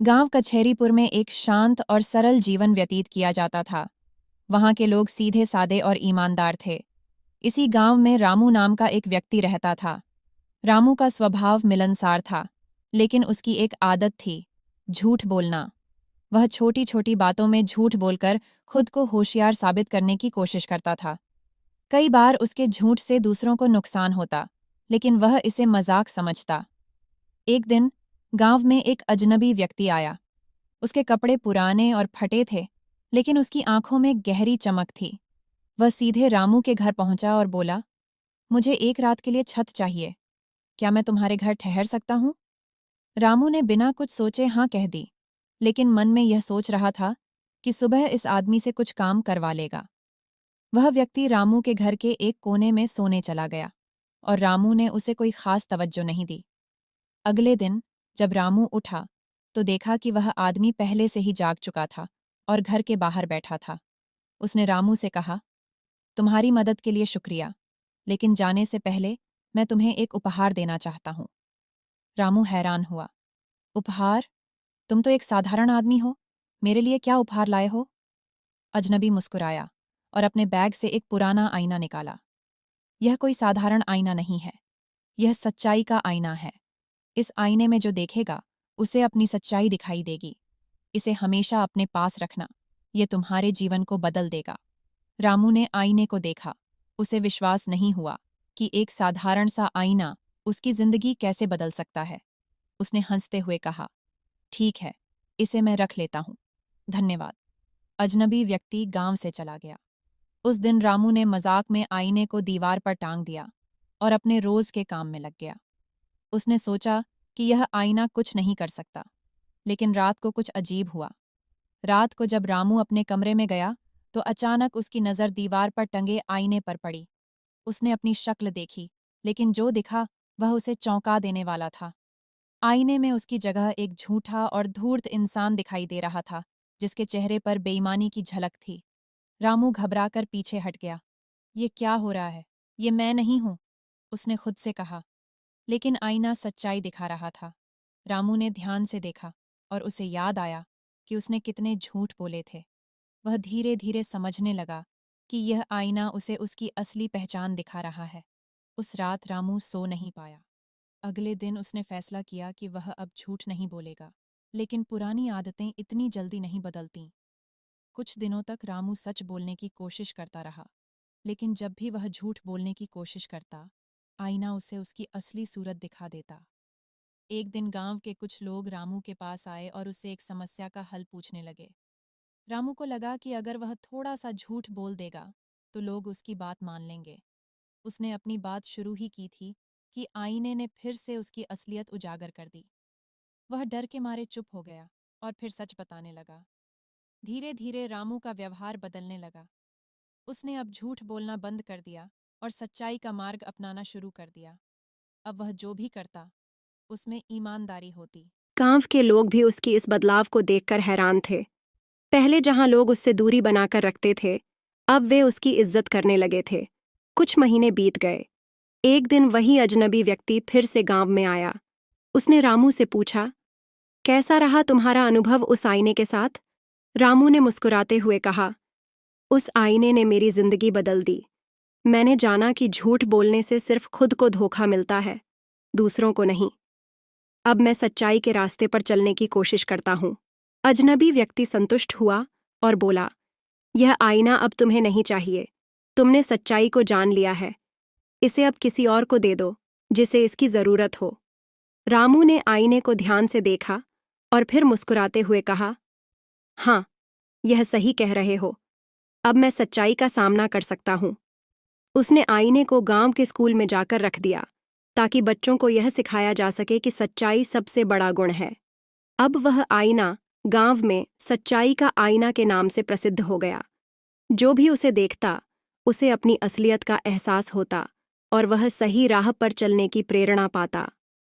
गांव कचहरीपुर में एक शांत और सरल जीवन व्यतीत किया जाता था। वहां के लोग सीधे सादे और ईमानदार थे। इसी गांव में रामू नाम का एक व्यक्ति रहता था। रामू का स्वभाव मिलनसार था, लेकिन उसकी एक आदत थी, झूठ बोलना। वह छोटी छोटी बातों में झूठ बोलकर खुद को होशियार साबित करने की कोशिश करता था। कई बार उसके झूठ से दूसरों को नुकसान होता, लेकिन वह इसे मजाक समझता। एक दिन गांव में एक अजनबी व्यक्ति आया। उसके कपड़े पुराने और फटे थे, लेकिन उसकी आंखों में गहरी चमक थी। वह सीधे रामू के घर पहुंचा और बोला, मुझे एक रात के लिए छत चाहिए। क्या मैं तुम्हारे घर ठहर सकता हूं? रामू ने बिना कुछ सोचे हाँ कह दी, लेकिन मन में यह सोच रहा था कि सुबह इस आदमी से कुछ काम करवा लेगा। वह व्यक्ति रामू के घर के एक कोने में सोने चला गया, और रामू ने उसे कोई खास तवज्जो नहीं दी। अगले दिन जब रामू उठा तो देखा कि वह आदमी पहले से ही जाग चुका था और घर के बाहर बैठा था। उसने रामू से कहा, तुम्हारी मदद के लिए शुक्रिया, लेकिन जाने से पहले मैं तुम्हें एक उपहार देना चाहता हूं। रामू हैरान हुआ। उपहार? तुम तो एक साधारण आदमी हो, मेरे लिए क्या उपहार लाए हो? अजनबी मुस्कुराया और अपने बैग से एक पुराना आईना निकाला। यह कोई साधारण आईना नहीं है, यह सच्चाई का आईना है। इस आईने में जो देखेगा उसे अपनी सच्चाई दिखाई देगी। इसे हमेशा अपने पास रखना, ये तुम्हारे जीवन को बदल देगा। रामू ने आईने को देखा। उसे विश्वास नहीं हुआ कि एक साधारण सा आईना उसकी जिंदगी कैसे बदल सकता है। उसने हंसते हुए कहा, ठीक है, इसे मैं रख लेता हूं, धन्यवाद। अजनबी व्यक्ति गांव से चला गया। उस दिन रामू ने मजाक में आईने को दीवार पर टांग दिया और अपने रोज के काम में लग गया। उसने सोचा कि यह आईना कुछ नहीं कर सकता, लेकिन रात को कुछ अजीब हुआ। रात को जब रामू अपने कमरे में गया तो अचानक उसकी नज़र दीवार पर टंगे आईने पर पड़ी। उसने अपनी शक्ल देखी, लेकिन जो दिखा वह उसे चौंका देने वाला था। आईने में उसकी जगह एक झूठा और धूर्त इंसान दिखाई दे रहा था, जिसके चेहरे पर बेईमानी की झलक थी। रामू घबराकर पीछे हट गया। ये क्या हो रहा है? ये मैं नहीं हूं, उसने खुद से कहा। लेकिन आईना सच्चाई दिखा रहा था। रामू ने ध्यान से देखा और उसे याद आया कि उसने कितने झूठ बोले थे। वह धीरे धीरे समझने लगा कि यह आईना उसे उसकी असली पहचान दिखा रहा है। उस रात रामू सो नहीं पाया। अगले दिन उसने फैसला किया कि वह अब झूठ नहीं बोलेगा, लेकिन पुरानी आदतें इतनी जल्दी नहीं बदलतीं। कुछ दिनों तक रामू सच बोलने की कोशिश करता रहा, लेकिन जब भी वह झूठ बोलने की कोशिश करता, आईना उसे उसकी असली सूरत दिखा देता। एक दिन गांव के कुछ लोग रामू के पास आए और उससे एक समस्या का हल पूछने लगे। रामू को लगा कि अगर वह थोड़ा सा झूठ बोल देगा तो लोग उसकी बात मान लेंगे। उसने अपनी बात शुरू ही की थी कि आईने ने फिर से उसकी असलियत उजागर कर दी। वह डर के मारे चुप हो गया और फिर सच बताने लगा। धीरे धीरे रामू का व्यवहार बदलने लगा। उसने अब झूठ बोलना बंद कर दिया और सच्चाई का मार्ग अपनाना शुरू कर दिया। अब वह जो भी करता उसमें ईमानदारी होती। गांव के लोग भी उसकी इस बदलाव को देखकर हैरान थे। पहले जहां लोग उससे दूरी बनाकर रखते थे, अब वे उसकी इज्जत करने लगे थे। कुछ महीने बीत गए। एक दिन वही अजनबी व्यक्ति फिर से गांव में आया। उसने रामू से पूछा, कैसा रहा तुम्हारा अनुभव उस आईने के साथ? रामू ने मुस्कुराते हुए कहा, उस आईने ने मेरी जिंदगी बदल दी। मैंने जाना कि झूठ बोलने से सिर्फ खुद को धोखा मिलता है, दूसरों को नहीं। अब मैं सच्चाई के रास्ते पर चलने की कोशिश करता हूं। अजनबी व्यक्ति संतुष्ट हुआ और बोला, यह आईना अब तुम्हें नहीं चाहिए। तुमने सच्चाई को जान लिया है। इसे अब किसी और को दे दो, जिसे इसकी जरूरत हो। रामू ने आईने को ध्यान से देखा और फिर मुस्कुराते हुए कहा, हाँ, यह सही कह रहे हो। अब मैं सच्चाई का सामना कर सकता हूं। उसने आईने को गांव के स्कूल में जाकर रख दिया, ताकि बच्चों को यह सिखाया जा सके कि सच्चाई सबसे बड़ा गुण है। अब वह आईना गांव में सच्चाई का आईना के नाम से प्रसिद्ध हो गया। जो भी उसे देखता, उसे अपनी असलियत का एहसास होता और वह सही राह पर चलने की प्रेरणा पाता।